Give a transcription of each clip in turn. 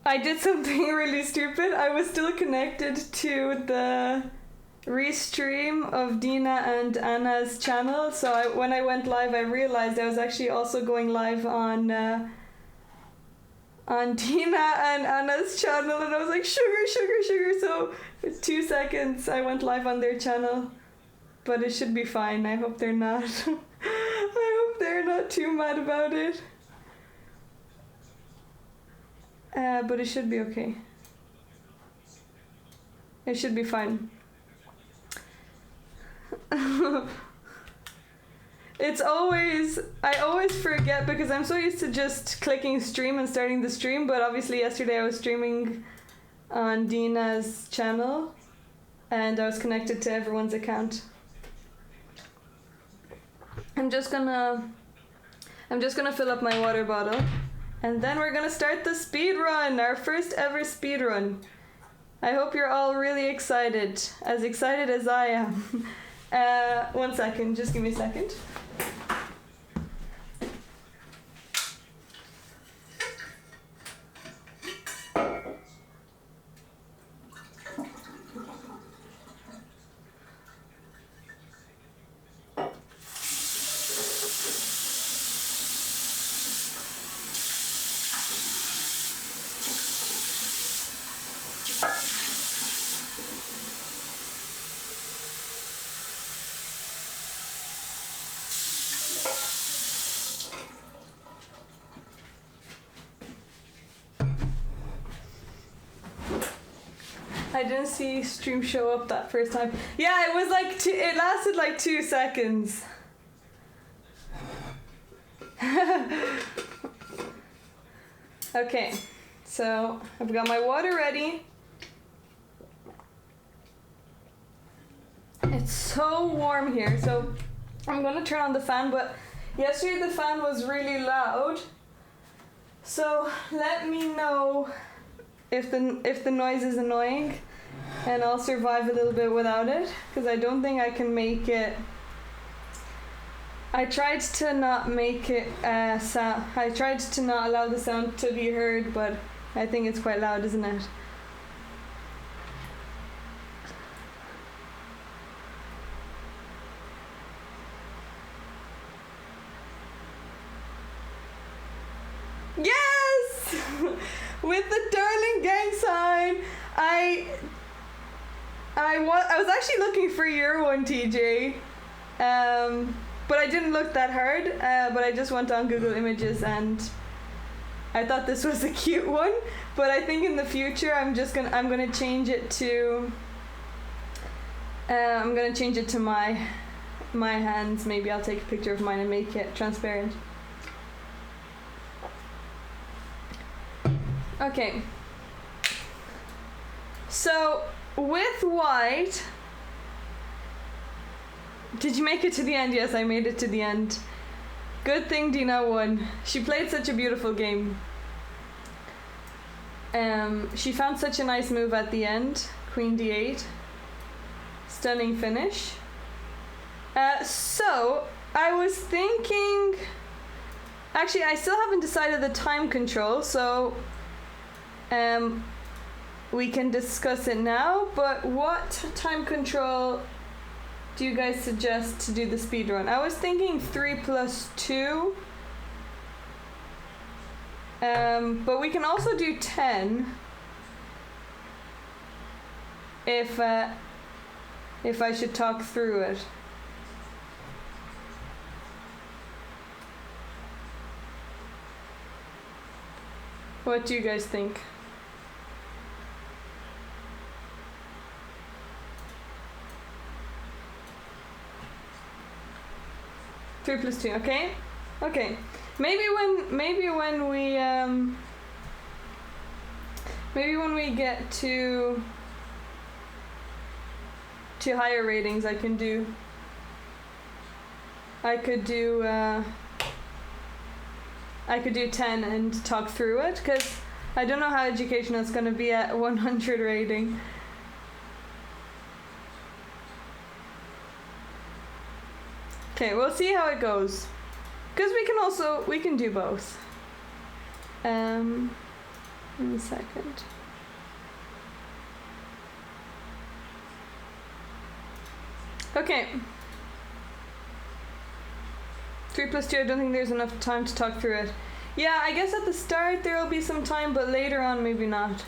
I did something really stupid. I was still connected to the restream of Dina and Anna's channel, so when I went live I realized I was actually also going live on Dina and Anna's channel, and I was like, sugar, so for 2 seconds I went live on their channel, but it should be fine. I hope they're not I hope they're not too mad about it, but it should be okay. It should be fine. I always forget because I'm so used to just clicking stream and starting the stream, but obviously yesterday I was streaming on Dina's channel and I was connected to everyone's account. I'm just gonna fill up my water bottle and then we're gonna start the speed run, our first ever speed run. I hope you're all really excited as I am. 1 second, just give me a second. I didn't see stream show up that first time. Yeah, it was like it lasted like 2 seconds. Okay, so I've got my water ready. It's so warm here, so I'm gonna turn on the fan, but yesterday the fan was really loud. So let me know if the noise is annoying, and I'll survive a little bit without it, because I don't think I can make it. I tried to not make it sound. I tried to not allow the sound to be heard, but I think it's quite loud, isn't it? Yes! With the darling gang sign. I was actually looking for your one, TJ, but I didn't look that hard. But I just went on Google Images and I thought this was a cute one. But I think in the future I'm gonna change it to my hands. Maybe I'll take a picture of mine and make it transparent. Okay. So with white, did you make it to the end? Yes, I made it to the end. Good thing Dina won. She played such a beautiful game. She found such a nice move at the end. Queen d8. Stunning finish. So I was thinking, actually I still haven't decided the time control, so we can discuss it now, but what time control do you guys suggest to do the speed run? I was thinking 3 + 2, but we can also do 10 if I should talk through it. What do you guys think? Three plus 2, okay? Okay. Maybe when we get to higher ratings, I could do 10 and talk through it, because I don't know how educational it's going to be at 100 rating. Okay, we'll see how it goes, because we can do both. in a second. Okay. 3 plus 2, I don't think there's enough time to talk through it. Yeah, I guess at the start there will be some time, but later on maybe not.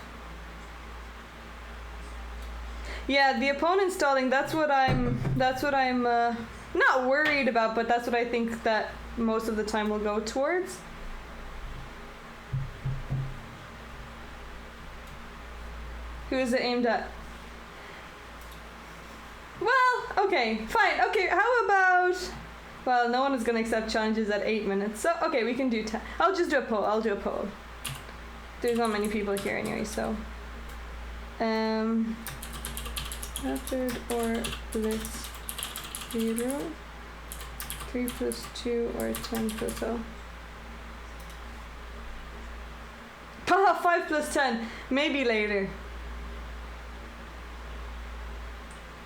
Yeah, the opponent stalling, that's what I'm not worried about, but that's what I think that most of the time will go towards. Who is it aimed at? Well, okay, fine. Okay, how about... Well, no one is going to accept challenges at 8 minutes. So, okay, we can do 10. I'll just do a poll. I'll do a poll. There's not many people here anyway, so... Method or blitz 0. 3 plus 2 or 10 plus 0. Haha, 5 plus 10. Maybe later.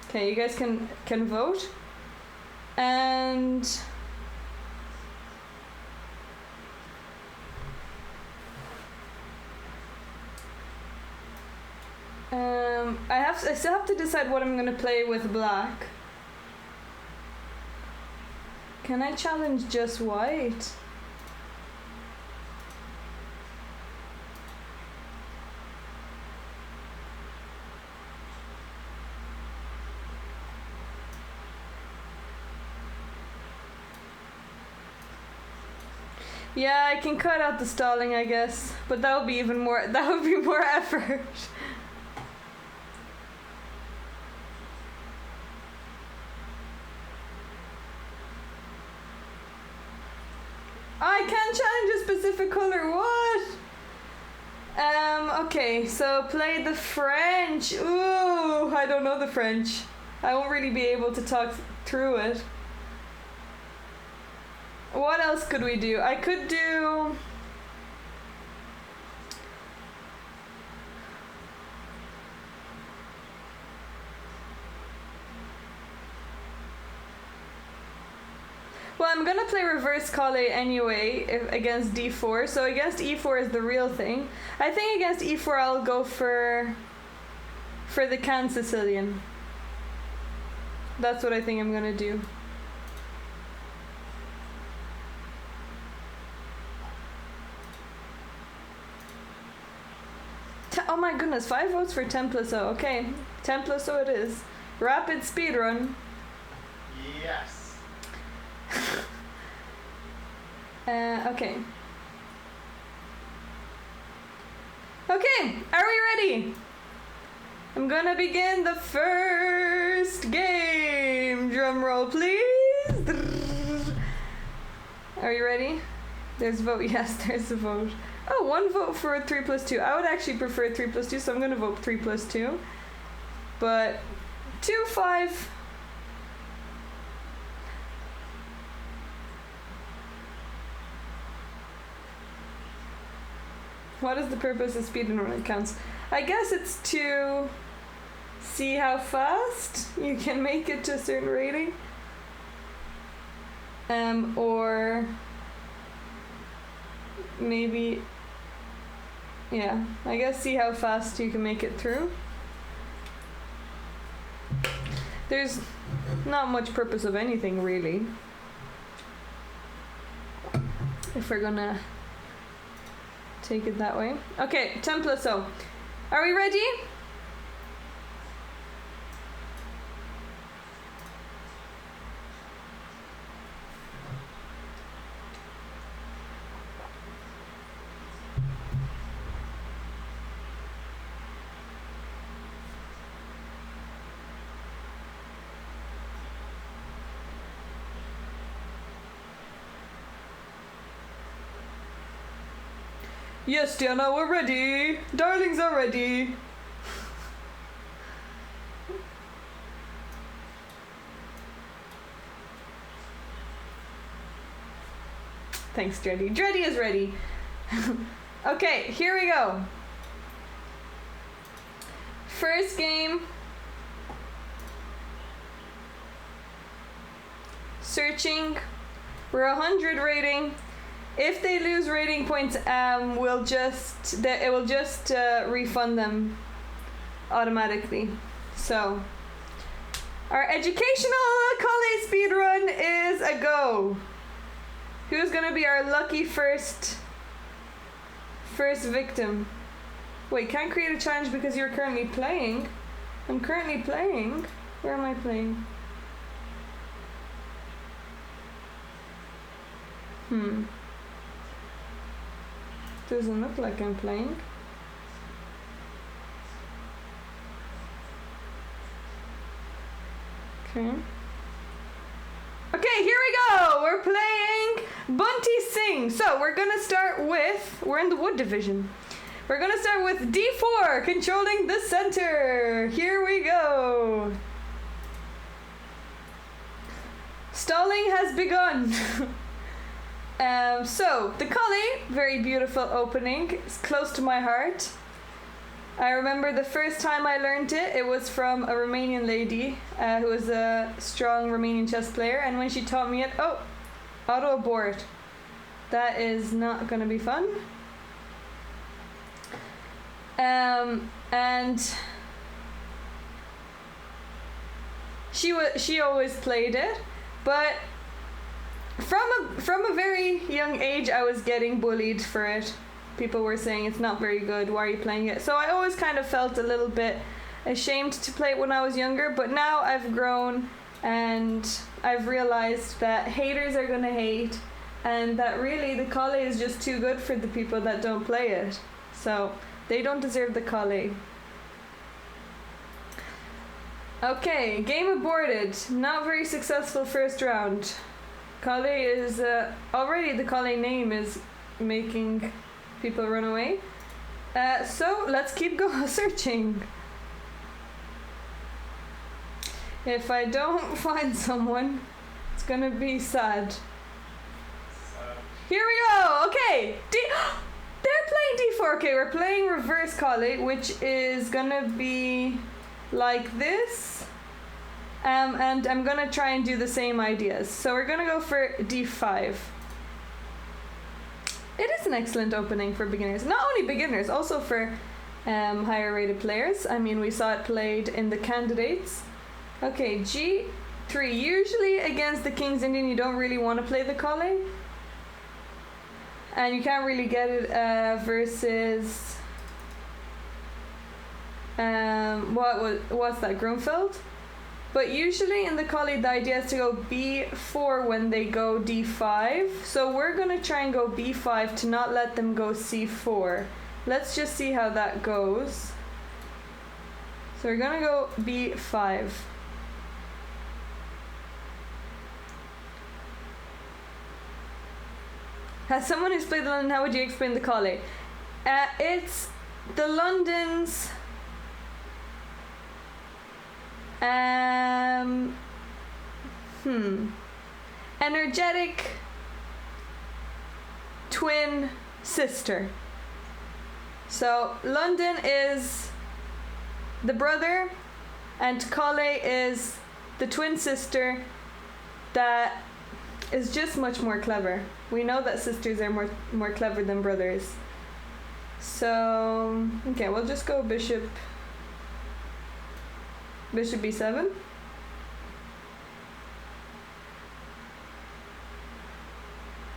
Okay, you guys can vote. And I still have to decide what I'm gonna play with black. Can I challenge just white? Yeah, I can cut out the stalling, I guess, but that would be even more. That would be more effort. I can't challenge a specific color. What? Okay, so play the French. Ooh, I don't know the French. I won't really be able to talk through it. What else could we do? I could do... Well, I'm gonna play reverse COLLE anyway against d4, so against e4 is the real thing. I think against e4 I'll go for the can Sicilian. That's what I think I'm gonna do. Oh my goodness, 5 votes for 10 plus 0. Okay, 10 plus 0 it is. Rapid speedrun. Yes. Okay. Okay, are we ready? I'm gonna begin the first game. Drum roll, please. Are you ready? There's a vote. Yes, there's a vote. Oh, 1 vote for 3 plus 2. I would actually prefer 3 plus 2, so I'm gonna vote 3 plus 2. But 2, 5. What is the purpose of speedrun when it counts? I guess it's to see how fast you can make it to a certain rating. Or maybe, yeah, I guess see how fast you can make it through. There's not much purpose of anything really, if we're gonna take it that way. Okay, 10 plus 0. Are we ready? Yes, Diana, we're ready. Darlings are ready. Thanks, Dreddy. Dreddy is ready. Okay, here we go. First game. Searching. We're 100 rating. If they lose rating points, it will just refund them automatically. So our educational COLLE speedrun is a go. Who's gonna be our lucky first victim? Wait, can't create a challenge because you're currently playing. I'm currently playing. Where am I playing? Doesn't look like I'm playing. Okay. Okay, here we go! We're playing Bunty Sing. So we're gonna start with, we're in the wood division. We're gonna start with D4, controlling the center. Here we go. Stalling has begun. So the COLLE, very beautiful opening. It's close to my heart. I remember the first time I learned it, it was from a Romanian lady who was a strong Romanian chess player, and when she taught me it, oh, auto abort. That is not gonna be fun. And she always played it, but from a very young age I was getting bullied for it. People were saying it's not very good, why are you playing it? So I always kind of felt a little bit ashamed to play it when I was younger, but now I've grown and I've realized that haters are gonna hate, and that really the COLLE is just too good for the people that don't play it. So they don't deserve the COLLE. Okay, game aborted. Not very successful first round. COLLE is already the COLLE name is making people run away. So let's keep searching. If I don't find someone, it's gonna be sad. Here we go. Okay. They're playing D4. Okay, we're playing reverse COLLE, which is gonna be like this. And I'm gonna try and do the same ideas. So we're gonna go for D5. It is an excellent opening for beginners. Not only beginners, also for higher rated players. I mean, we saw it played in the candidates. Okay, G3. Usually against the King's Indian, you don't really want to play the COLLE. And you can't really get it versus what's that, Grunfeld? But usually in the COLLE the idea is to go B4 when they go D5. So we're gonna try and go B5 to not let them go C4. Let's just see how that goes. So we're gonna go B5. As someone who's played the London, how would you explain the COLLE? It's the London's energetic twin sister. So London is the brother and COLLE is the twin sister that is just much more clever. We know that sisters are more clever than brothers. So okay, we'll just go bishop B7.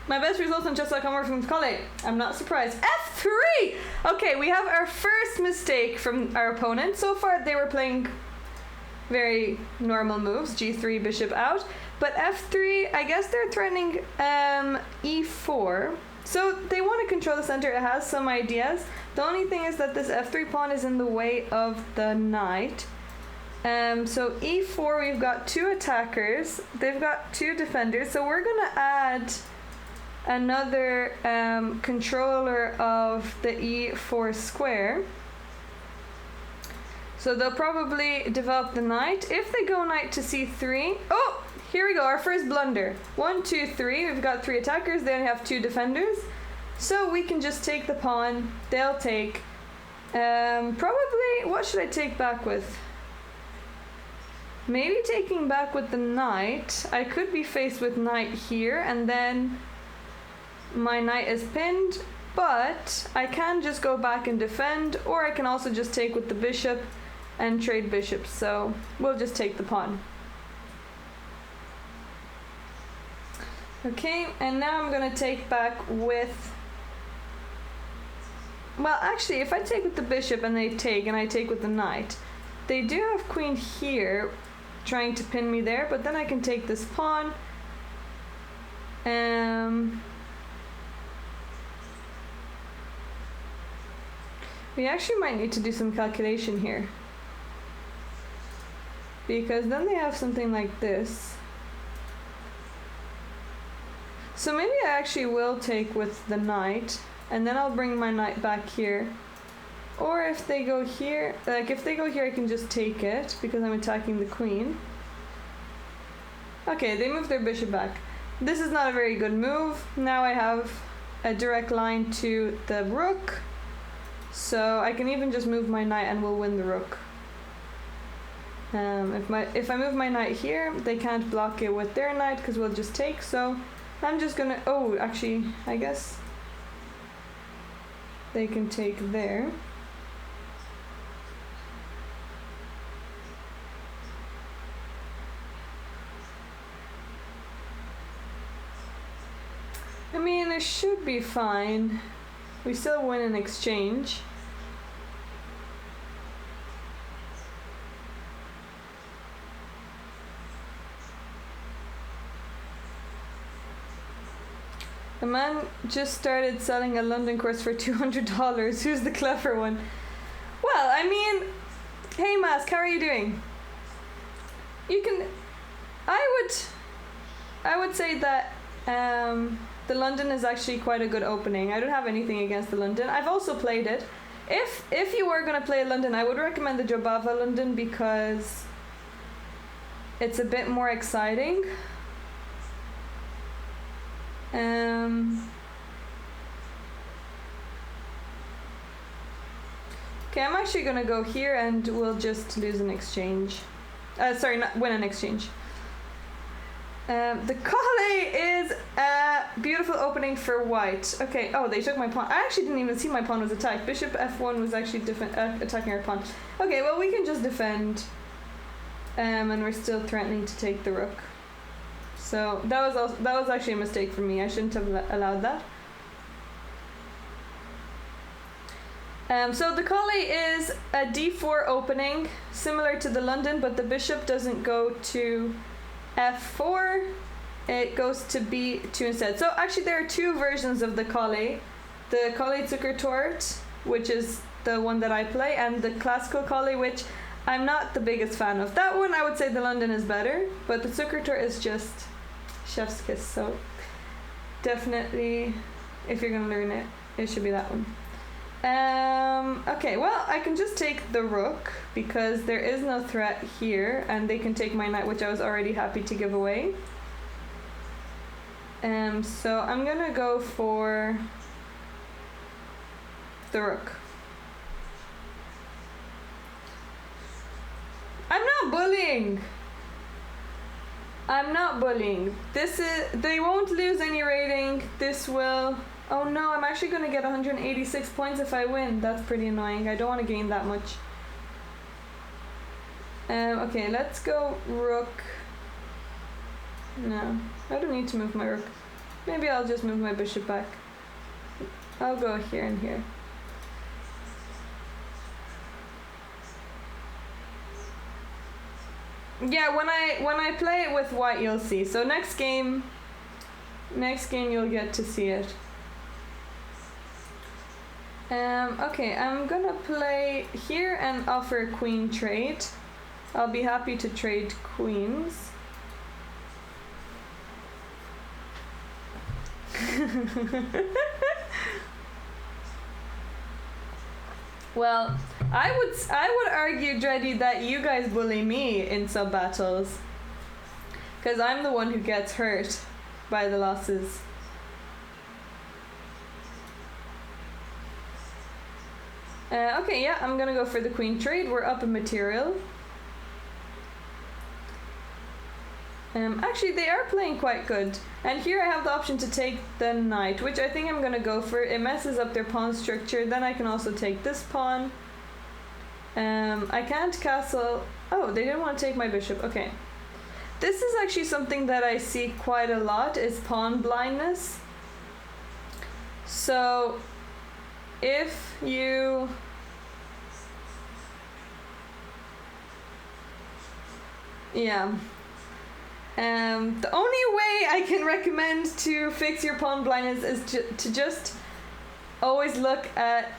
My best results on chess.com are from COLLE. I'm not surprised. F3! Okay, we have our first mistake from our opponent. So far they were playing very normal moves. G3, bishop out. But F3, I guess they're threatening E4. So they want to control the center. It has some ideas. The only thing is that this F3 pawn is in the way of the knight. So E4, we've got two attackers. They've got two defenders. So we're going to add another controller of the E4 square. So they'll probably develop the knight. If they go knight to C3, oh, here we go, our first blunder. 1, 2, 3, we've got three attackers, they only have two defenders. So we can just take the pawn, they'll take, probably, what should I take back with? Maybe taking back with the knight. I could be faced with knight here, and then my knight is pinned, but I can just go back and defend, or I can also just take with the bishop and trade bishops, so we'll just take the pawn. Okay, and now I'm gonna take back with... Well, actually, if I take with the bishop and they take, and I take with the knight, they do have queen here trying to pin me there, but then I can take this pawn. We actually might need to do some calculation here, because then they have something like this. So maybe I actually will take with the knight, and then I'll bring my knight back here. Or if they go here, like if they go here, I can just take it because I'm attacking the queen. Okay, they move their bishop back. This is not a very good move. Now I have a direct line to the rook, so I can even just move my knight and we'll win the rook. If I move my knight here, they can't block it with their knight because we'll just take. So I'm just gonna... Oh, actually, I guess they can take there. I mean, it should be fine. We still win in exchange. The man just started selling a London course for $200. Who's the clever one? Well, I mean, hey Mask, how are you doing? You can... I would say that the London is actually quite a good opening. I don't have anything against the London. I've also played it. If you were going to play a London, I would recommend the Jobava London because it's a bit more exciting. Okay, I'm actually gonna go here and we'll just lose an exchange. Sorry, not win an exchange. The COLLE is a beautiful opening for white. Okay, oh, they took my pawn. I actually didn't even see my pawn was attacked. Bishop f1 was actually attacking our pawn. Okay, well, we can just defend. And we're still threatening to take the rook. So that was actually a mistake for me. I shouldn't have allowed that. So the COLLE is a d4 opening, similar to the London, but the bishop doesn't go to f4. It goes to b2 instead. So actually there are two versions of the COLLE. The COLLE Zuckertort, which is the one that I play, and the classical COLLE, which I'm not the biggest fan of. That one I would say the London is better, but the Zuckertort is just chef's kiss. So definitely, if you're gonna learn it, it should be that one. Okay, well, I can just take the rook because there is no threat here, and they can take my knight, which I was already happy to give away. So I'm gonna go for the rook. I'm not bullying. I'm not bullying. They won't lose any rating. This will... Oh no, I'm actually gonna get 186 points if I win. That's pretty annoying. I don't want to gain that much. Okay, let's go rook. No, I don't need to move my rook. Maybe I'll just move my bishop back. I'll go here and here. Yeah, when I play it with white, you'll see. So next game you'll get to see it. Okay, I'm gonna play here and offer a queen trade. I'll be happy to trade queens. Well, I would argue, Dreddy, that you guys bully me in sub battles, because I'm the one who gets hurt by the losses. Okay, yeah, I'm gonna go for the queen trade. We're up in material. Actually, they are playing quite good. And here I have the option to take the knight, which I think I'm going to go for. It messes up their pawn structure. Then I can also take this pawn. I can't castle... Oh, they didn't want to take my bishop. Okay. This is actually something that I see quite a lot, is pawn blindness. So, if you... Yeah. The only way I can recommend to fix your pawn blindness is to just always look at...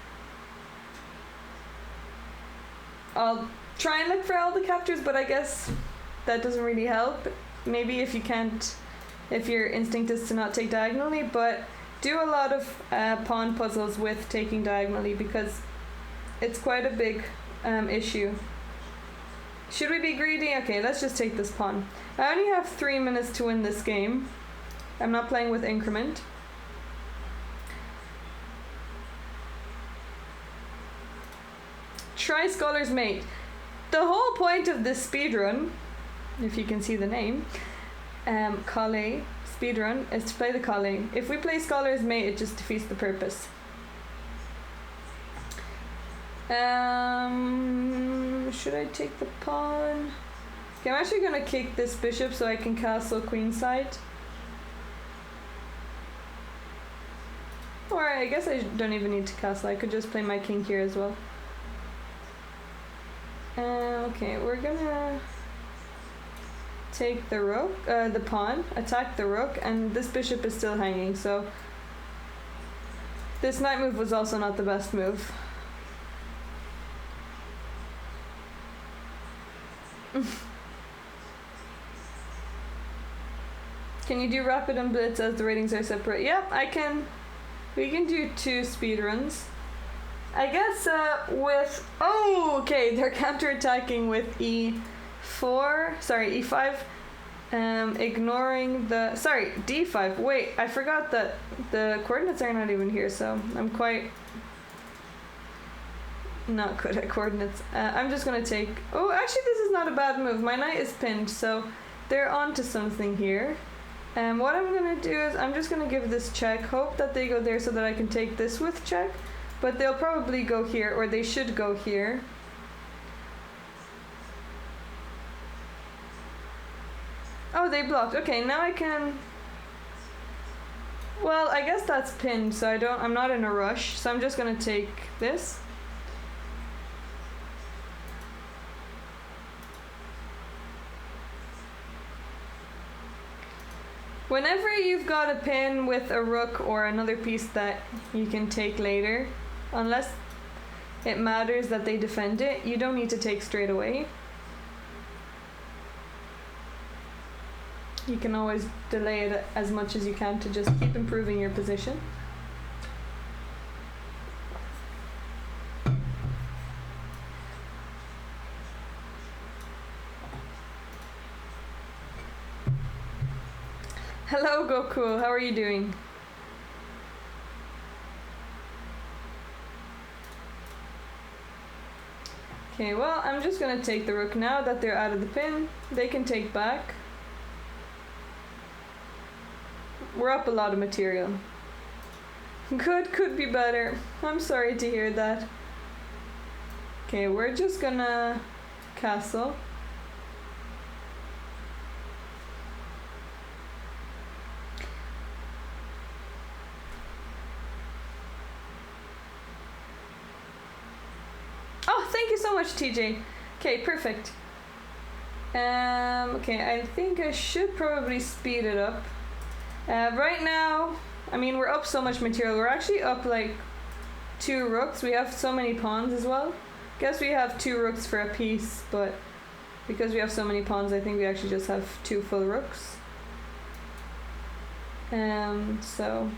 I'll try and look for all the captures, but I guess that doesn't really help. Maybe if you can't, if your instinct is to not take diagonally, but do a lot of pawn puzzles with taking diagonally because it's quite a big issue. Should we be greedy? Okay, let's just take this pawn. I only have 3 minutes to win this game. I'm not playing with increment. Try Scholar's Mate. The whole point of this speedrun, if you can see the name, COLLE speedrun, is to play the COLLE. If we play Scholar's Mate, it just defeats the purpose. Should I take the pawn? Okay, I'm actually gonna kick this bishop so I can castle queenside. Or I guess I don't even need to castle, I could just play my king here as well. Okay, we're gonna take the rook, the pawn, attack the rook, and this bishop is still hanging, so this knight move was also not the best move. Can you do rapid and blitz as the ratings are separate? Yep, I can. We can do 2 speedruns. I guess with... Oh, okay, they're counterattacking with e4. Sorry, e5. Ignoring the... Sorry, d5. Wait, I forgot that the coordinates are not even here, so I'm quite... not good at coordinates. I'm just gonna take... Oh, actually this is not a bad move. My knight is pinned, so they're onto something here. What I'm gonna do is I'm just gonna give this check, hope that they go there so that I can take this with check, but they'll probably go here, or they should go here. Oh, they blocked. Okay, now I can... Well, I guess that's pinned, so I'm not in a rush, so I'm just gonna take this. Whenever you've got a pin with a rook or another piece that you can take later, unless it matters that they defend it, you don't need to take straight away. You can always delay it as much as you can to just keep improving your position. Hello Goku, how are you doing? Okay, well, I'm just gonna take the rook now that they're out of the pin. They can take back. We're up a lot of material. Good, could be better. I'm sorry to hear that. Okay, we're just gonna castle. Thank you so much, TJ. Okay, perfect. Okay, I think I should probably speed it up. Right now, I mean, we're up so much material. We're actually up like 2 rooks. We have so many pawns as well. Guess we have 2 rooks for a piece, but because we have so many pawns, I think we actually just have 2 full rooks. So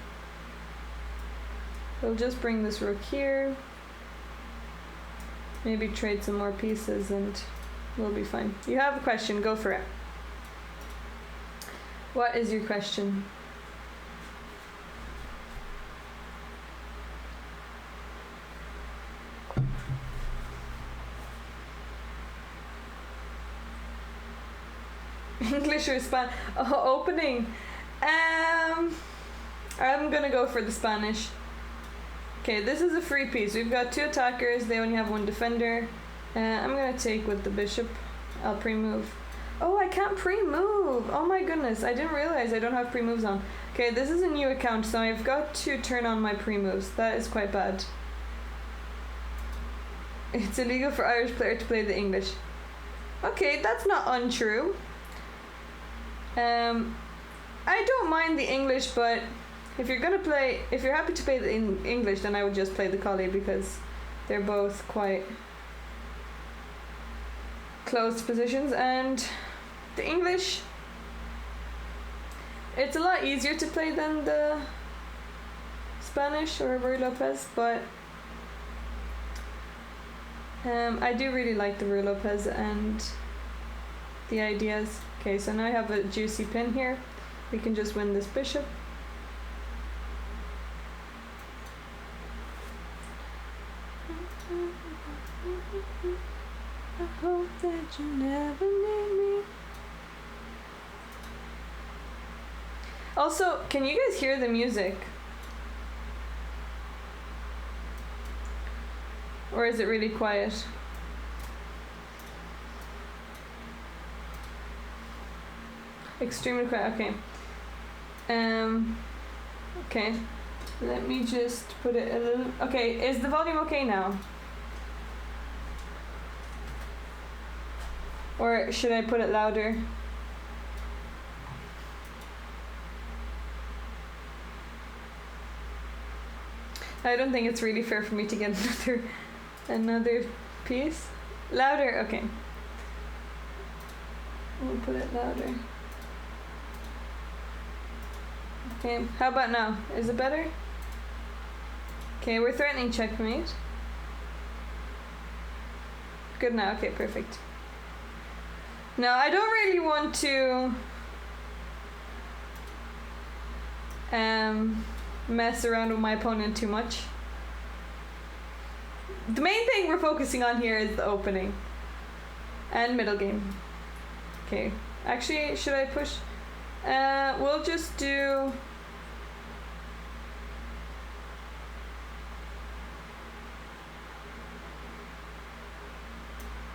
we'll just bring this rook here. Maybe trade some more pieces and we'll be fine. You have a question, go for it. What is your question? English or Spanish? Oh, opening. I'm gonna go for the Spanish. Okay, this is a free piece. We've got 2 attackers. They only have 1 defender. I'm gonna take with the bishop. I'll pre-move. Oh, I can't pre-move. Oh my goodness, I didn't realize I don't have pre-moves on. Okay, this is a new account, so I've got to turn on my pre-moves. That is quite bad. It's illegal for Irish player to play the English. Okay, that's not untrue. I don't mind the English, but if you're happy to play the English, then I would just play the COLLE because they're both quite close positions, and the English, it's a lot easier to play than the Spanish or Ruy Lopez, but I do really like the Ruy Lopez and the ideas. Okay, so now I have a juicy pin here. We can just win this bishop. I hope that you never need me. Also, can you guys hear the music? Or is it really quiet? Extremely quiet, okay. Okay. Let me just put it a little... Okay, is the volume okay now? Or should I put it louder? I don't think it's really fair for me to get another piece. Louder, okay. We'll put it louder. Okay, how about now? Is it better? Okay, we're threatening checkmate. Good now, okay, perfect. Now, I don't really want to mess around with my opponent too much. The main thing we're focusing on here is the opening and middle game. Okay, actually, should I push? We'll just do...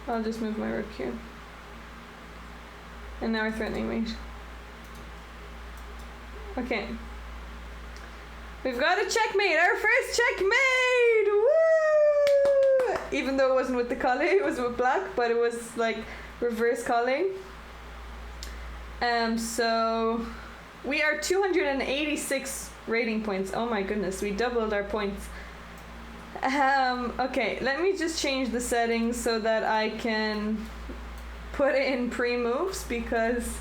I'll just move my rook here. And now we're threatening mate. Okay. We've got a checkmate! Our first checkmate! Woo! Even though it wasn't with the COLLE, it was with black, but it was like reverse COLLE. So we are 286 rating points. Oh my goodness, we doubled our points. Okay, let me just change the settings so that I can put it in pre-moves because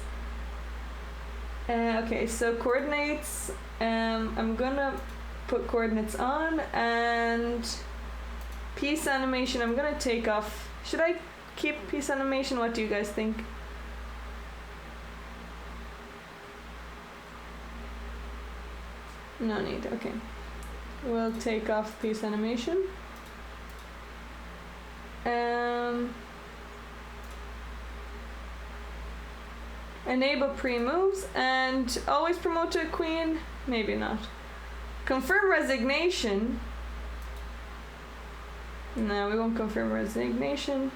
okay, so coordinates, I'm gonna put coordinates on, and piece animation I'm gonna take off. Should I keep piece animation? What do you guys think? No need, okay. We'll take off piece animation. Enable pre-moves and always promote to a queen. Maybe not. Confirm resignation. No, we won't confirm resignation.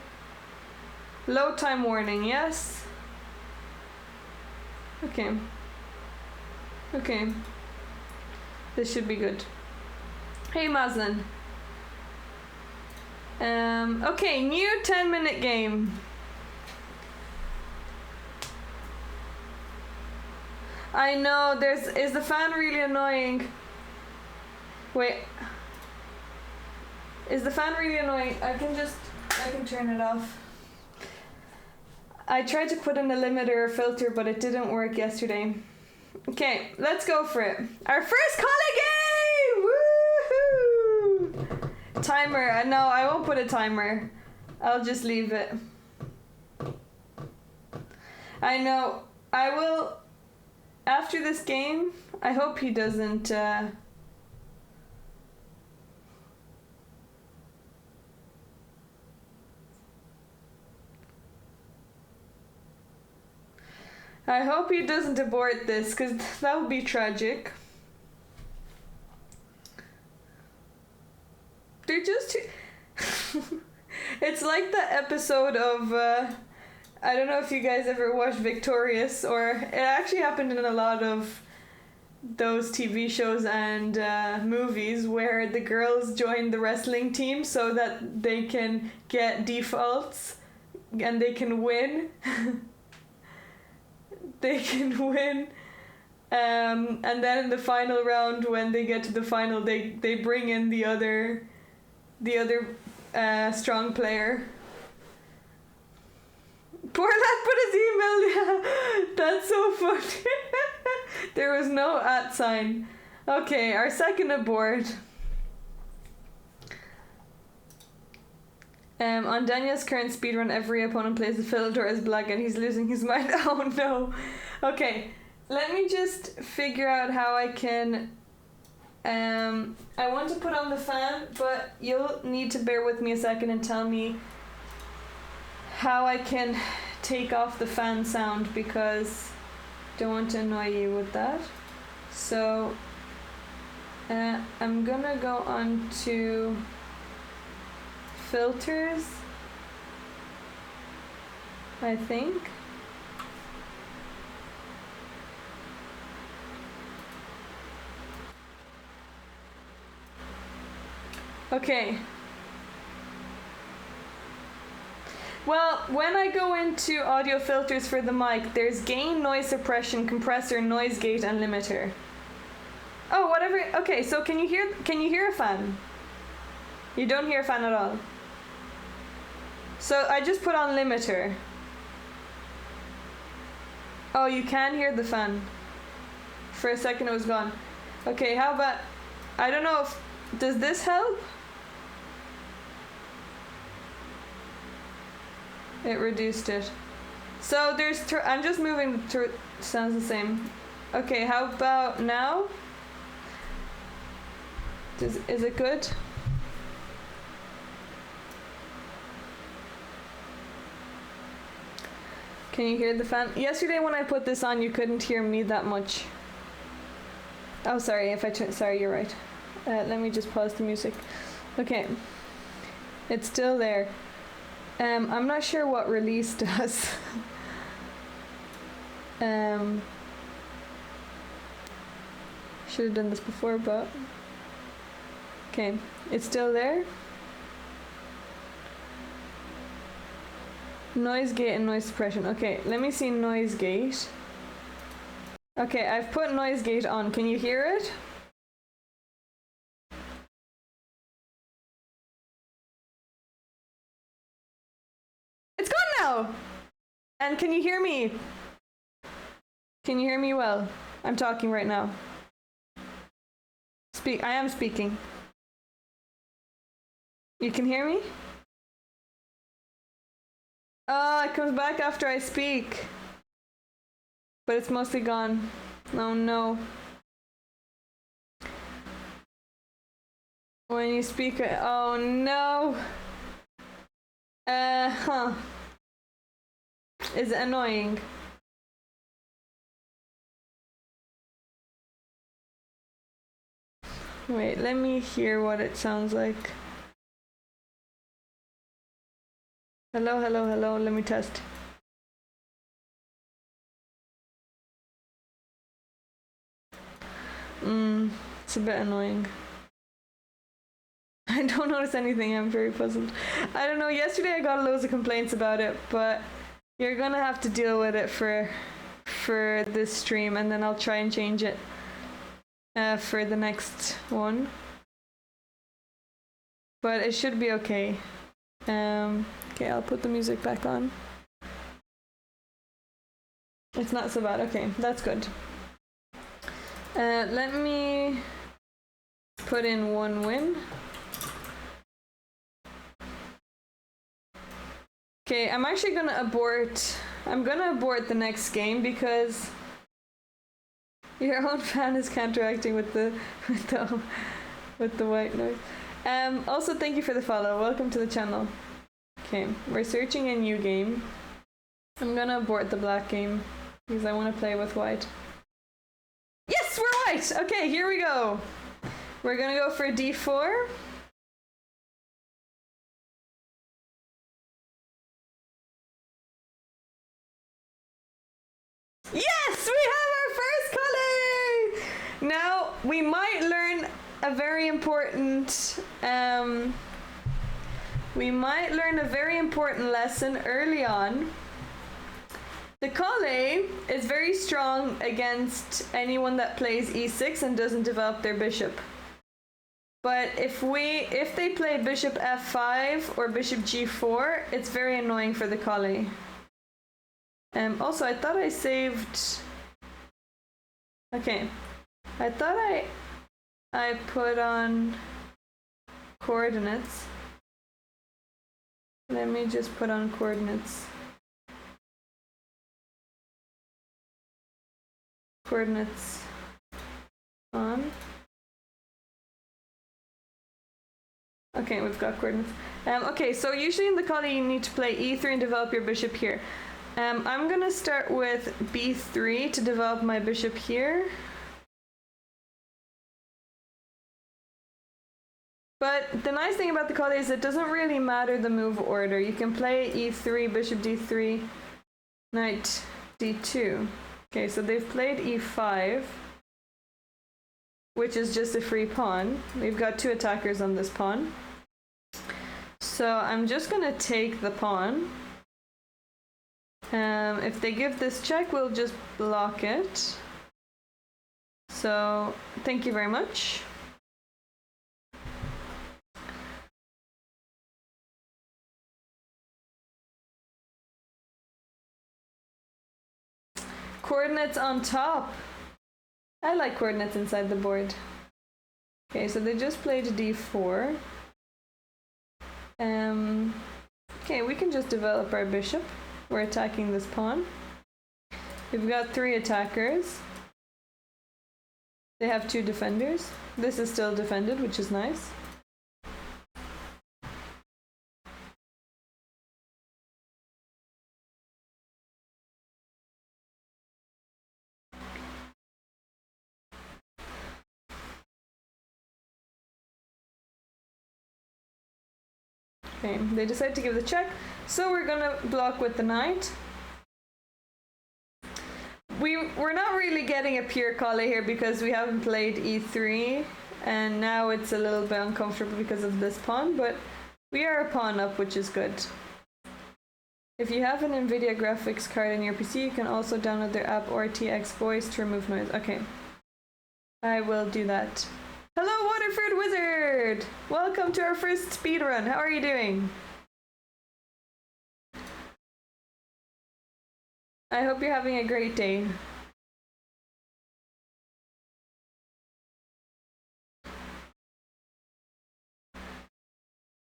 Load time warning, yes. Okay. Okay. This should be good. Hey Maslin. Okay, new 10-minute game. I know, is the fan really annoying? Wait. Is the fan really annoying? I can turn it off. I tried to put in a limiter or filter, but it didn't work yesterday. Okay, let's go for it. Our first COLLE game! Woohoo! Timer. No, I won't put a timer. I'll just leave it. I know. I will... After this game, I hope he doesn't... I hope he doesn't abort this, because that would be tragic. They're just too... It's like the episode of... I don't know if you guys ever watched Victorious, or... It actually happened in a lot of those TV shows and movies where the girls join the wrestling team so that they can get defaults and they can win. They can win. And then in the final round, when they get to the final, they bring in the other strong player. Poor lad put his email. Yeah, that's so funny. There was no @ sign. Okay, our second abort. On Daniel's current speedrun, every opponent plays the Philidor as black and he's losing his mind. Oh no. Okay, let me just figure out how I can... I want to put on the fan, but you'll need to bear with me a second and tell me how I can take off the fan sound, because I don't want to annoy you with that. So I'm gonna go on to filters, I think. Okay. Well, when I go into audio filters for the mic, there's gain, noise suppression, compressor, noise gate, and limiter. Oh, whatever. Okay, so can you hear a fan? You don't hear a fan at all. So I just put on limiter. Oh, you can hear the fan. For a second it was gone. Okay, how about... I don't know if... Does this help? It reduced it. So there's... I'm just moving the... Sounds the same. Okay, how about now? Is it good? Can you hear the fan? Yesterday when I put this on, you couldn't hear me that much. Oh, sorry. Sorry, you're right. Let me just pause the music. Okay. It's still there. I'm not sure what release does. Should have done this before, but... Okay, it's still there. Noise gate and noise suppression. Okay, let me see noise gate. Okay, I've put noise gate on. Can you hear it? It's gone now! And can you hear me? Can you hear me well? I'm talking right now. I am speaking. You can hear me? Oh, it comes back after I speak. But it's mostly gone. Oh no. When you speak, oh no. Is it annoying? Wait, let me hear what it sounds like. Hello, hello, hello, let me test. It's a bit annoying. I don't notice anything, I'm very puzzled. I don't know, yesterday I got loads of complaints about it, but you're gonna have to deal with it for this stream, and then I'll try and change it for the next one. But it should be okay. Okay, I'll put the music back on. It's not so bad. Okay, that's good. Let me put in one win. Okay, I'm actually gonna abort. I'm gonna abort the next game because your own fan is counteracting with the white noise. Also, thank you for the follow. Welcome to the channel. Okay, we're searching a new game. I'm gonna abort the black game. because I want to play with white. Yes, we're white! Okay, here we go. We're gonna go for d4. Yes, we have our first COLLE! Now, we might learn a very important lesson early on. The COLLE is very strong against anyone that plays e6 and doesn't develop their bishop. But if they play bishop f5 or bishop g4, it's very annoying for the COLLE. Also, I thought I saved... Okay. I thought I put on coordinates. Let me just put on coordinates. Coordinates on. Okay, we've got coordinates. Okay, so usually in the COLLE you need to play e3 and develop your bishop here. I'm gonna start with b3 to develop my bishop here. But the nice thing about the COLLE is it doesn't really matter the move order. You can play e3, bishop d3, knight d2. Okay, so they've played e5, which is just a free pawn. We've got two attackers on this pawn. So I'm just gonna take the pawn. If they give this check, we'll just block it. So, thank you very much. Coordinates on top. I like coordinates inside the board. Okay, so they just played d4. Okay, we can just develop our bishop. We're attacking this pawn. We've got three attackers. They have two defenders. This is still defended, which is nice. Okay, they decide to give the check, so we're gonna block with the knight. We're not really getting a pure COLLE here because we haven't played e3, and now it's a little bit uncomfortable because of this pawn, but we are a pawn up, which is good. If you have an NVIDIA graphics card in your PC, you can also download their app RTX Voice to remove noise. Okay, I will do that. Hello, Waterford Wizard! Welcome to our first speedrun. How are you doing? I hope you're having a great day.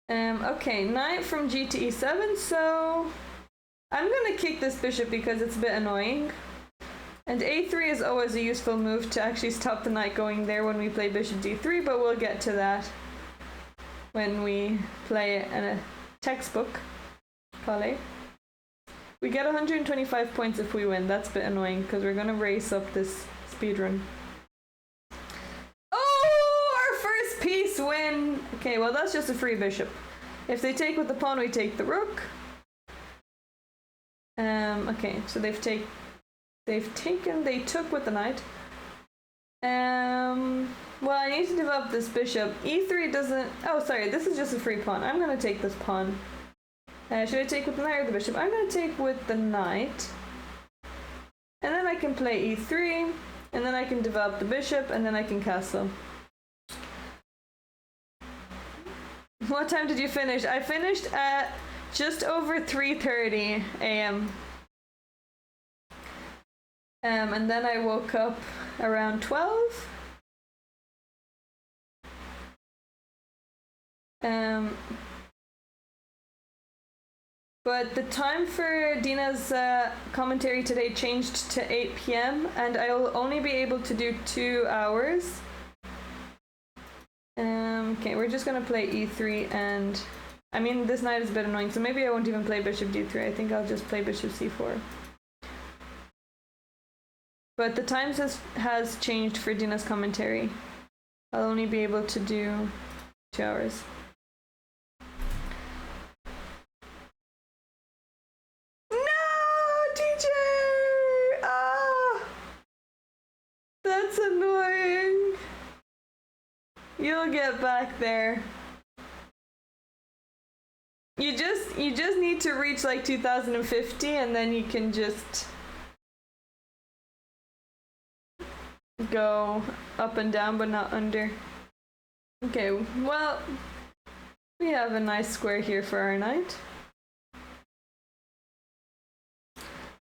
Okay, knight from G to E7, so I'm gonna kick this bishop because it's a bit annoying. And A3 is always a useful move to actually stop the knight going there when we play bishop D3, but we'll get to that when we play it in a textbook. COLLE. We get 125 points if we win. That's a bit annoying because we're gonna race up this speedrun. Oh, our first piece win! Okay, well that's just a free bishop. If they take with the pawn, we take the rook. Okay, so they took with the knight. Well, I need to develop this bishop. E3 doesn't... Oh, sorry, this is just a free pawn. I'm gonna take this pawn. Should I take with the knight or the bishop? I'm gonna take with the knight. And then I can play E3, and then I can develop the bishop, and then I can castle. What time did you finish? I finished at just over 3:30 a.m. And then I woke up around 12. But the time for Dina's commentary today changed to 8 p.m. and I will only be able to do 2 hours. Okay, we're just gonna play E3 and... I mean, this knight is a bit annoying, so maybe I won't even play bishop D3. I think I'll just play bishop C4. But the times has changed for Dina's commentary. I'll only be able to do 2 hours. No, teacher! Ah, that's annoying. You'll get back there. You just need to reach like 2050 and then you can just go up and down but not under. Okay, well, we have a nice square here for our knight.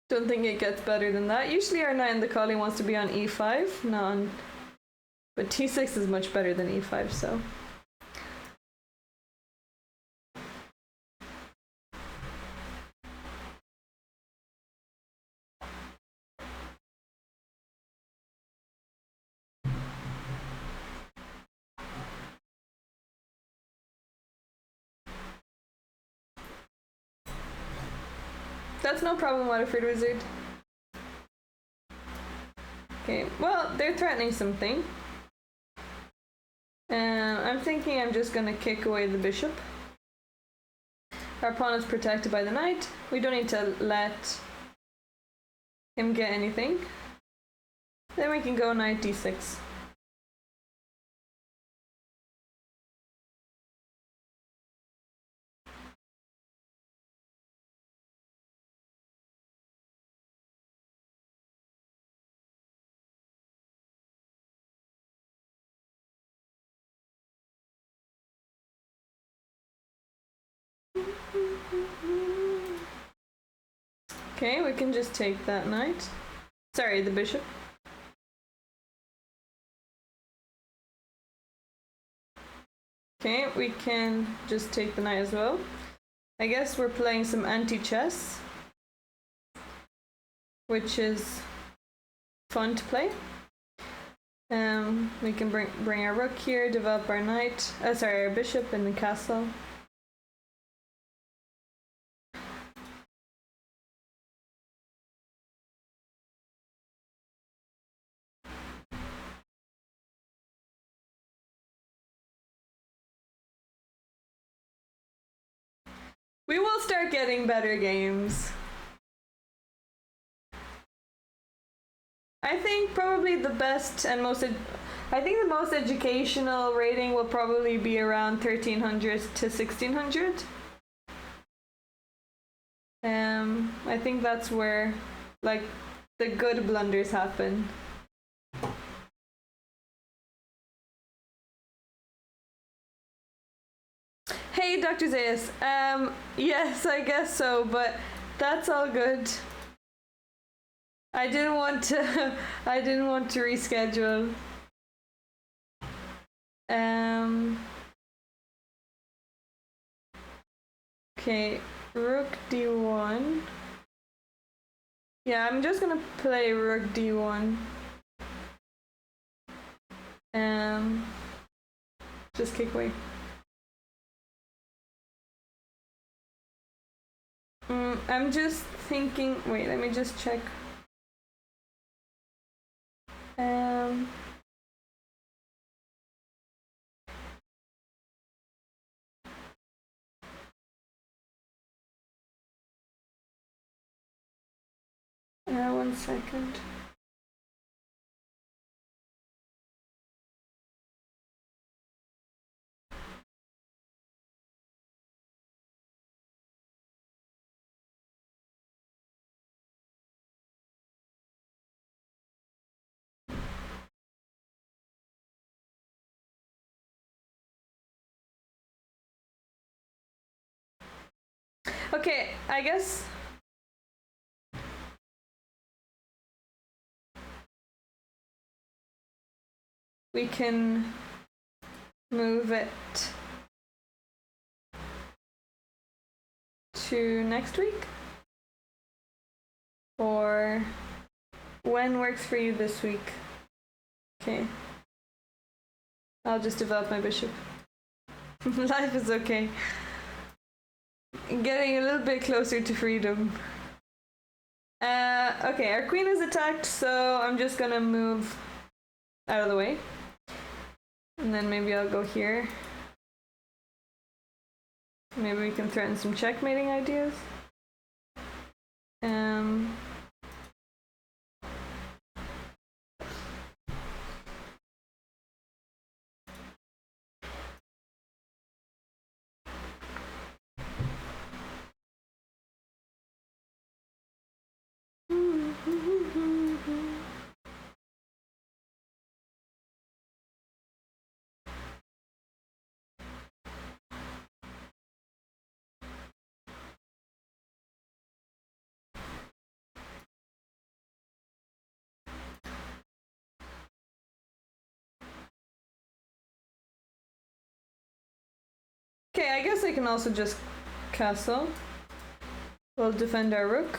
Don't think it gets better than that. Usually our knight in the COLLE wants to be on e5, not on, but t6 is much better than e5, so. That's no problem, Waterford Wizard. Okay, well, they're threatening something. I'm thinking I'm just gonna kick away the bishop. Our pawn is protected by the knight. We don't need to let him get anything. Then we can go knight d6. Okay, we can just take that knight. Sorry, the bishop. Okay, we can just take the knight as well. I guess we're playing some anti-chess, which is fun to play. We can bring our rook here, develop our knight, our bishop in the castle. We will start getting better games. I think probably the best and I think the most educational rating will probably be around 1300 to 1600. I think that's where like the good blunders happen. Hey, Dr. Zayas. Yes, I guess so, but that's all good. I didn't want to reschedule. Okay, rook d1. Yeah, I'm just gonna play rook d1. Just kick away. I'm just thinking, wait, let me just check. One second. Okay, I guess we can move it to next week, or when works for you this week? Okay, I'll just develop my bishop. Life is okay. Getting a little bit closer to freedom. Okay, our queen is attacked, so I'm just gonna move out of the way. And then maybe I'll go here. Maybe we can threaten some checkmating ideas. Okay, I guess I can also just castle. We'll defend our rook.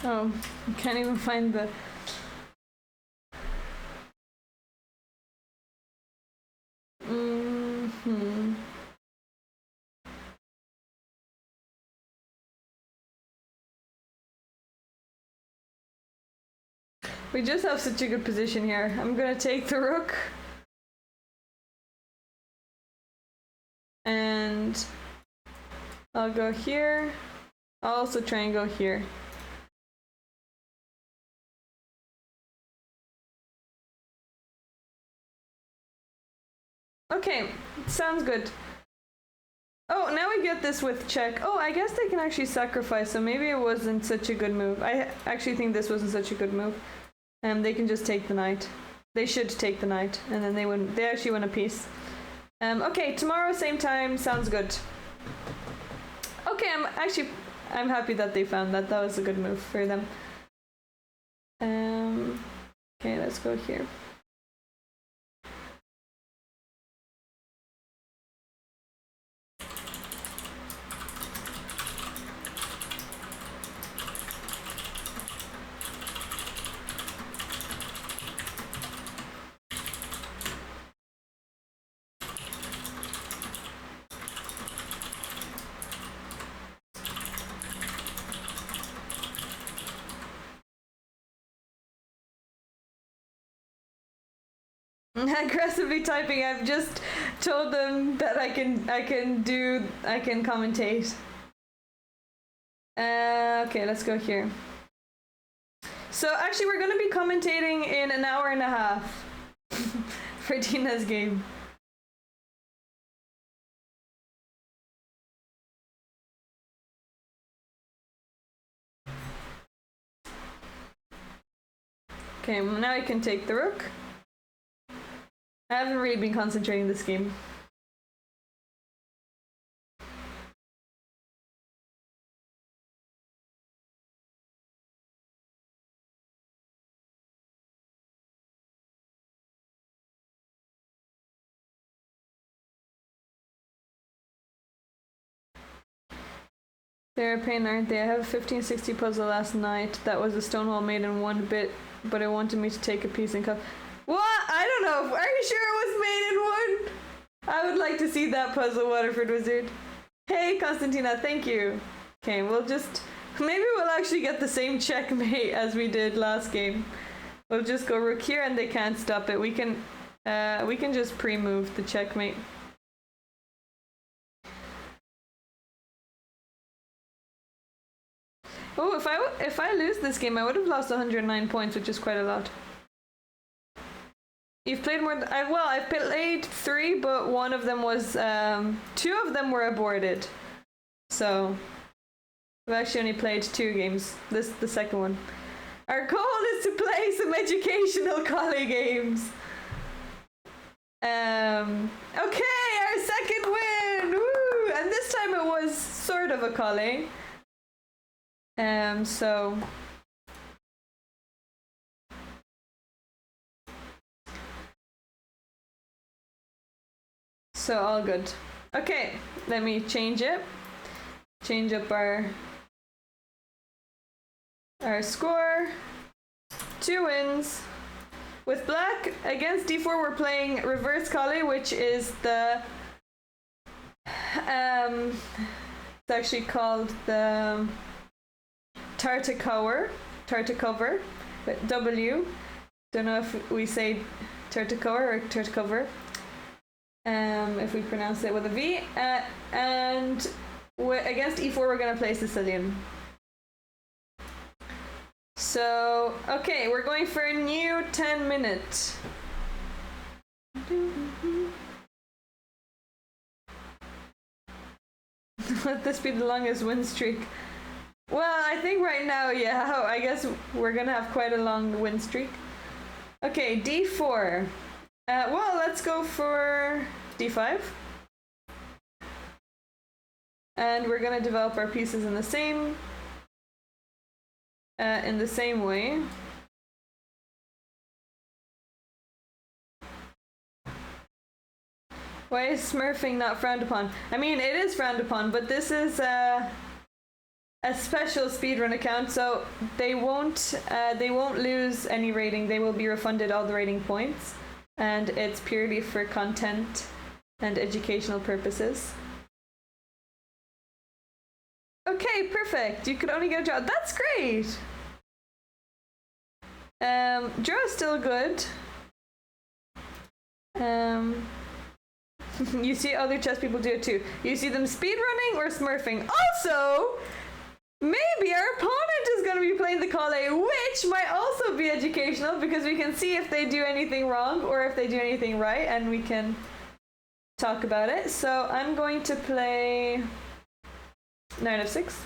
Oh, I can't even find the... We just have such a good position here. I'm gonna take the rook. And I'll go here. I'll also try and go here. Okay, sounds good. Oh, now we get this with check. Oh, I guess they can actually sacrifice, so maybe it wasn't such a good move. I actually think this wasn't such a good move. They can just take the knight. They should take the knight, and then they win. They actually win a piece. Okay, tomorrow same time sounds good. Okay, I'm happy that they found that. That was a good move for them. Okay, let's go here. Aggressively typing. I've just told them that I can commentate. Okay, let's go here. So actually, we're gonna be commentating in an hour and a half for Dina's game. Okay, now I can take the rook. I haven't really been concentrating this game. They're a pain, aren't they? I have a 1560 puzzle last night. That was a stone wall made in one bit, but it wanted me to take a piece and cut. What? I don't know. Are you sure it was made in one? I would like to see that puzzle, Waterford Wizard. Hey, Constantina, thank you. Okay, we'll just... Maybe we'll actually get the same checkmate as we did last game. We'll just go rook here and they can't stop it. We can just pre-move the checkmate. Oh, if I lose this game, I would have lost 109 points, which is quite a lot. You've played more than... I've played 3, but one of them was... 2 of them were aborted. So... I've actually only played 2 games. This is the second one. Our goal is to play some educational COLLE games. Okay, our second win! Woo! And this time it was sort of a COLLE. So... So all good. Okay, let me change it. Change up our score. 2 wins. With black against d4, we're playing reverse COLLE, which is the it's actually called the Tartacover, with W. Don't know if we say Tartacover or Tartacover. If we pronounce it with a V. And against e4, we're gonna play Sicilian. So, okay, we're going for a new 10-minute. Let this be the longest win streak. Well, I think right now, yeah, I guess we're gonna have quite a long win streak. Okay, d4. Well, let's go for d5. And we're gonna develop our pieces in the same way. Why is smurfing not frowned upon? I mean, it is frowned upon, but this is a special speedrun account, so they won't lose any rating. They will be refunded all the rating points, and it's purely for content and educational purposes. Okay, perfect. You could only get a draw. That's great. Draw is still good. You see other chess people do it too. You see them speedrunning or smurfing. Also, maybe our opponent is going to be playing the COLLE, which might also be educational because we can see if they do anything wrong or if they do anything right, and we can talk about it. So I'm going to play Knight of 6.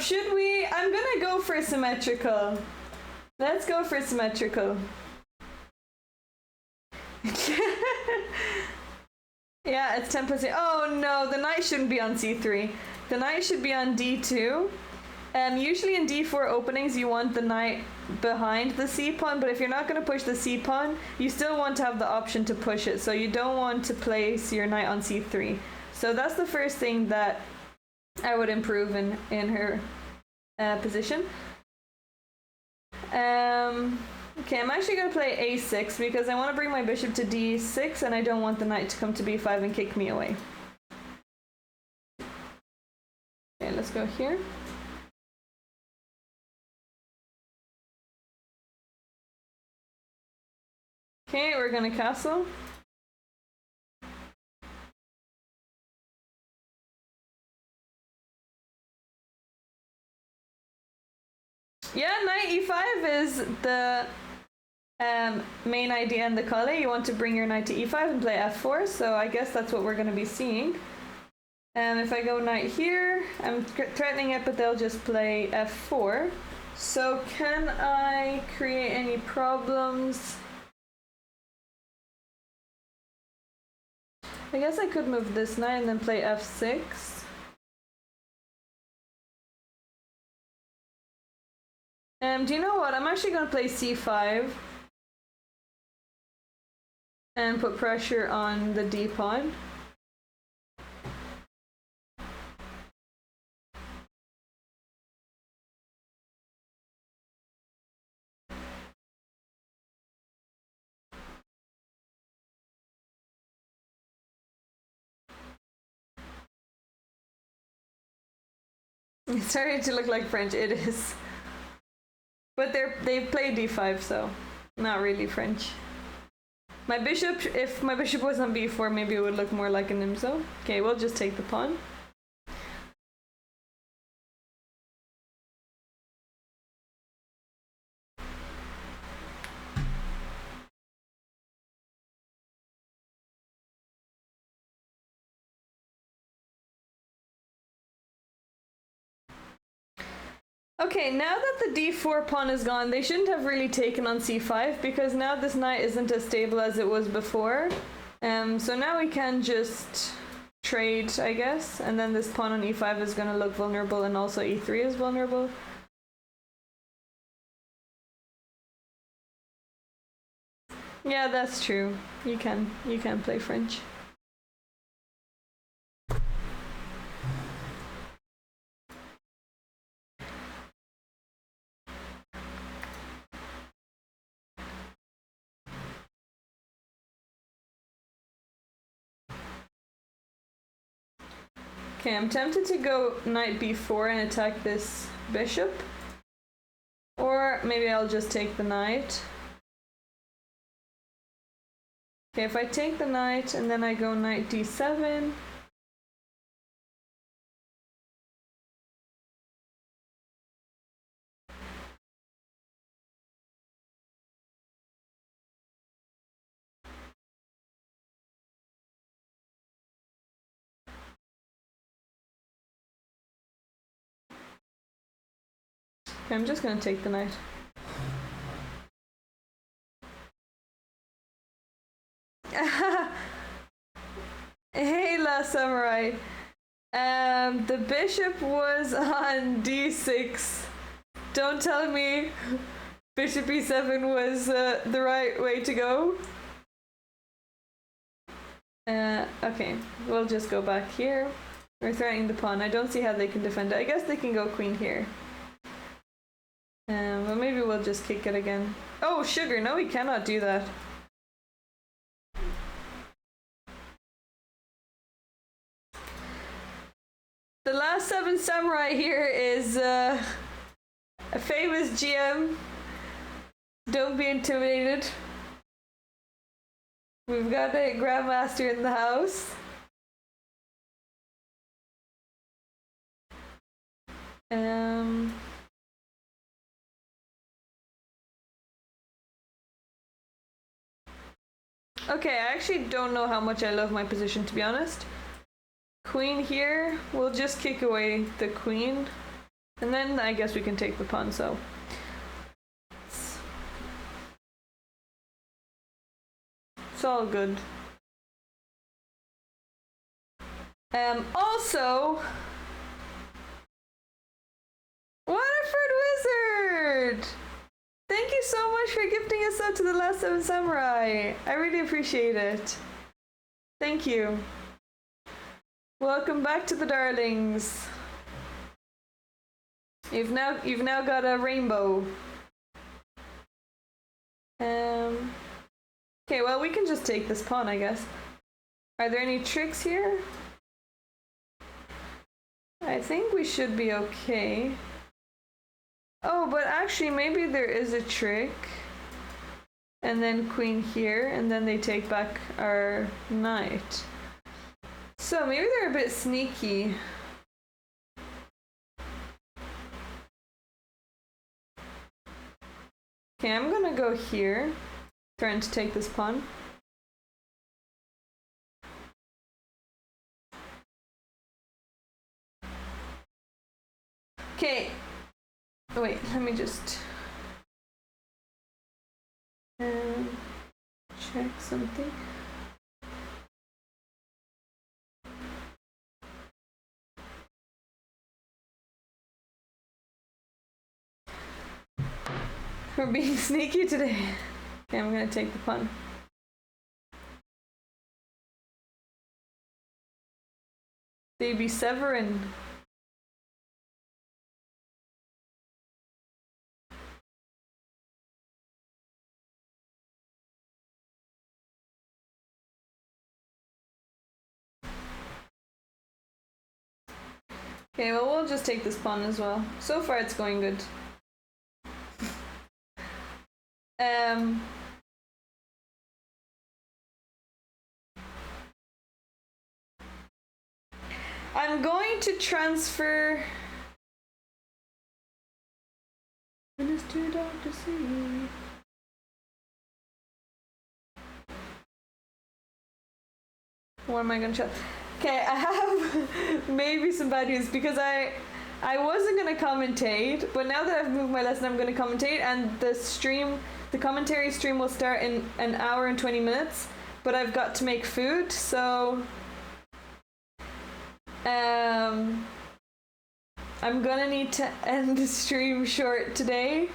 Should we? I'm gonna go for symmetrical. Let's go for symmetrical. Yeah, it's 10 plus 8. Oh no, the knight shouldn't be on c3. The knight should be on d2. Usually in d4 openings you want the knight behind the c pawn, but if you're not going to push the c pawn, you still want to have the option to push it. So you don't want to place your knight on c3. So that's the first thing that I would improve in her position. Okay, I'm actually going to play a6 because I want to bring my bishop to d6 and I don't want the knight to come to b5 and kick me away. Okay, let's go here. Okay, we're going to castle. Yeah, knight e5 is the main idea in the COLLE. You want to bring your knight to e5 and play f4, so I guess that's what we're going to be seeing. And if I go knight here, I'm threatening it, but they'll just play f4. So can I create any problems? I guess I could move this knight and then play f6. Do you know what? I'm actually going to play c5 and put pressure on the d pawn. It's starting to look like French. It is. But they play d5, so not really French. My bishop, if my bishop was on b4, maybe it would look more like an IMSO. Okay, we'll just take the pawn. Okay, now that the d4 pawn is gone, they shouldn't have really taken on c5 because now this knight isn't as stable as it was before. So now we can just trade, I guess, and then this pawn on e5 is going to look vulnerable, and also e3 is vulnerable. Yeah, that's true. You can play French. Okay, I'm tempted to go knight b4 and attack this bishop. Or maybe I'll just take the knight. Okay, if I take the knight and then I go knight d7. Okay, I'm just gonna take the knight. Hey, last samurai. The bishop was on d6. Don't tell me bishop e7 was the right way to go. Okay, we'll just go back here. We're threatening the pawn. I don't see how they can defend it. I guess they can go queen here. But maybe we'll just kick it again. Oh, sugar! No, we cannot do that. The last 7 samurai here is a famous GM. Don't be intimidated. We've got a grandmaster in the house. Okay, I actually don't know how much I love my position, to be honest. Queen here, we'll just kick away the queen. And then I guess we can take the pawn, so. It's all good. Also, Waterford Wizard! Thank you so much for gifting us up to the last 7 samurai. I really appreciate it. Thank you. Welcome back to the darlings. You've now got a rainbow. Okay, well, we can just take this pawn, I guess. Are there any tricks here? I think we should be okay. Oh, but actually maybe there is a trick. And then queen here, and then they take back our knight. So maybe they're a bit sneaky. Okay, I'm gonna go here, trying to take this pawn. Okay. Wait, let me just check something. We're being sneaky today. Okay, I'm gonna take the pawn. Baby Severin. Okay, well, we'll just take this pawn as well. So far, it's going good. Um, I'm going to transfer Minister Dr. C. What am I gonna try? Okay, I have maybe some bad news because I wasn't gonna commentate, but now that I've moved my lesson, I'm gonna commentate, and the commentary stream will start in an hour and 20 minutes. But I've got to make food, so I'm gonna need to end the stream short today.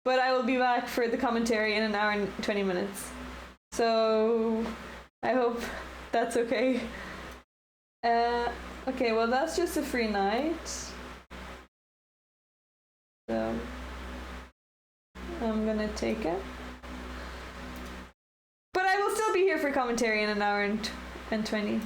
But I will be back for the commentary in an hour and 20 minutes. So I hope that's okay. Okay, well that's just a free night. So I'm gonna take it. But I will still be here for commentary in an hour and 20.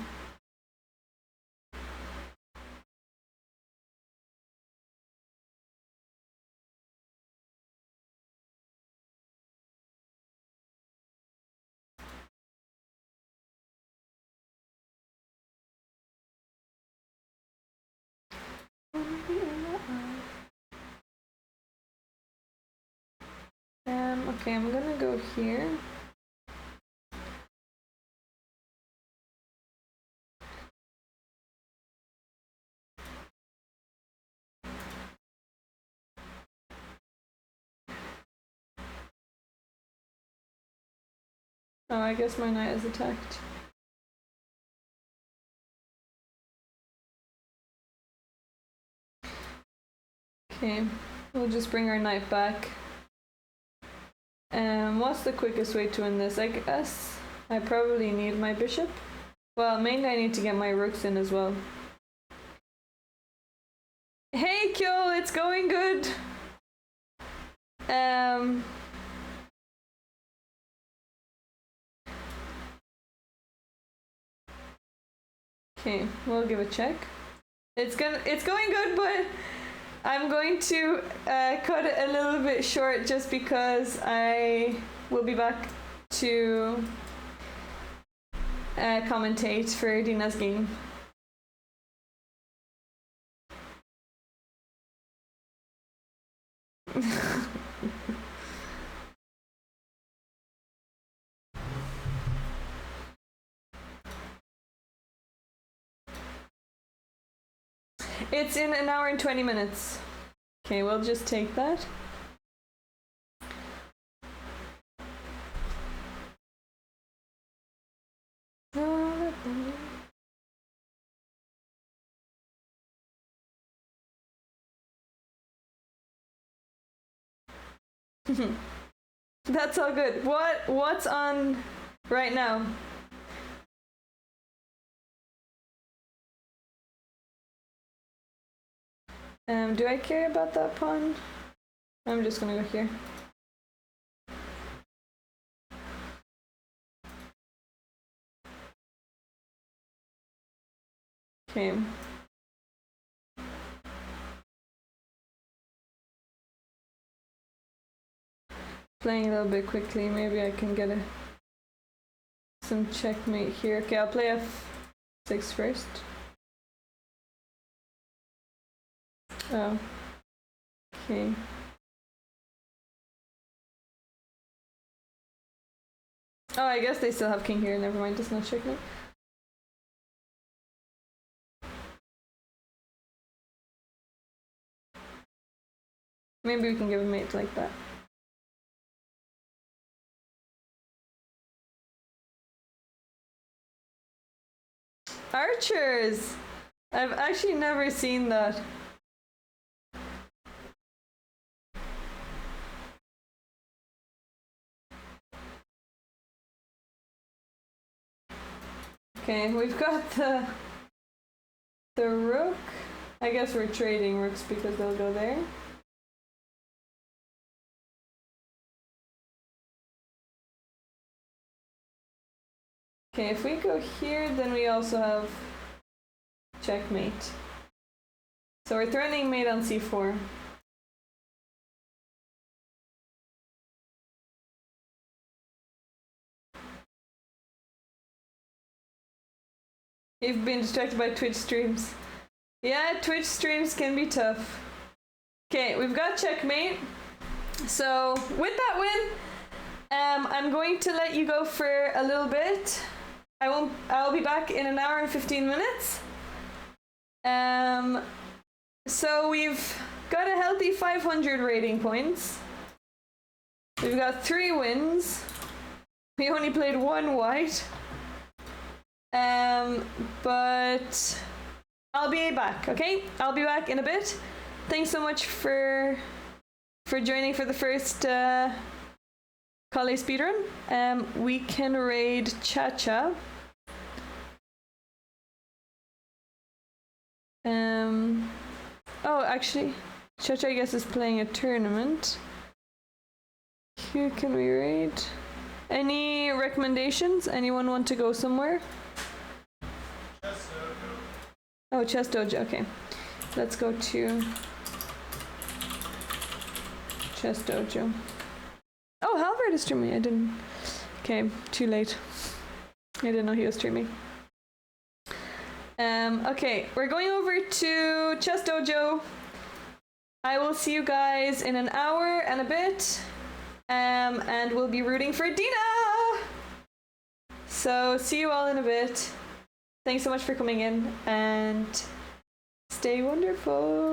Okay, I'm gonna go here. Oh, I guess my knight is attacked. Okay, we'll just bring our knight back. What's the quickest way to win this? I guess I probably need my bishop. Well, mainly I need to get my rooks in as well. Hey, Kyo, it's going good. Okay, we'll give a check. It's going good, but I'm going to cut it a little bit short just because I will be back to commentate for Dina's game. It's in an hour and 20 minutes. Okay, we'll just take that. That's all good. What's on right now? Do I care about that pawn? I'm just gonna go here. Okay. Playing a little bit quickly, maybe I can get some checkmate here. Okay, I'll play f6 first. Oh. Okay. Oh, I guess they still have king here. Never mind, just not checkmate. Maybe we can give a mate like that. Archers! I've actually never seen that. Okay, we've got the rook. I guess we're trading rooks because they'll go there. Okay, if we go here, then we also have checkmate. So we're threatening mate on c4. You've been distracted by Twitch streams. Yeah, Twitch streams can be tough. Okay, we've got checkmate. So with that win, I'm going to let you go for a little bit. I'll be back in an hour and 15 minutes. So we've got a healthy 500 rating points. We've got 3 wins. We only played 1 white. But I'll be back, okay? I'll be back in a bit. Thanks so much for joining for the first COLLE speedrun. We can raid Cha-Cha. Oh, actually, Cha-Cha, I guess, is playing a tournament. Who can we raid? Any recommendations? Anyone want to go somewhere? Chess Dojo. Oh, Chess Dojo, okay. Let's go to Chess Dojo. Oh, Halvard is streaming. I didn't. Okay, too late. I didn't know he was streaming. Okay, we're going over to Chess Dojo. I will see you guys in an hour and a bit. And we'll be rooting for Dina! So, see you all in a bit. Thanks so much for coming in, and stay wonderful.